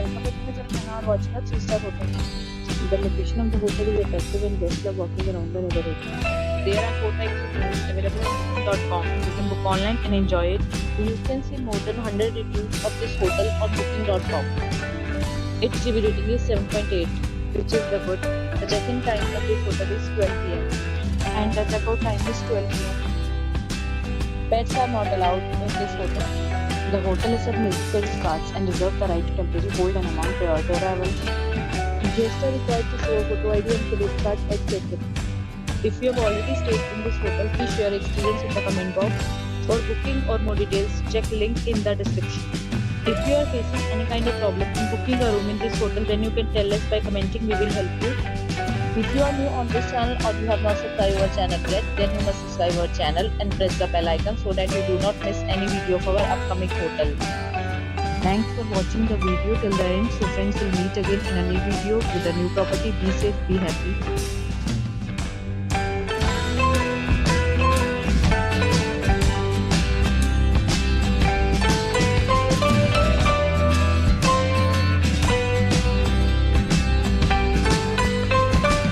Coming to the are watching a 3-star hotel. The location of the hotel is attractive and guests love walking around the neighborhood. There are 4 types of rooms available on booking.com. You can book online and enjoy it. You can see more than 100 reviews of this hotel on booking.com. Its GB rating is 7.8, which is the good. The check-in time of this hotel is 12 p.m. and the check-out time is 12 p.m. Pets are not allowed in this hotel. The hotel accepts music service cards and reserves the right to temporarily hold an amount prior to arrival. Guests are required to show a photo ID and credit card at check-in. If you have already stayed in this hotel, please share your experience in the comment box. For booking or more details, check link in the description. If you are facing any kind of problem in booking a room in this hotel, then you can tell us by commenting. We will help you. If you are new on this channel or you have not subscribed our channel yet, then you must subscribe our channel and press the bell icon so that you do not miss any video of our upcoming hotel. Thanks for watching the video till the end. So friends, will meet again in a new video with a new property. Be safe, be happy.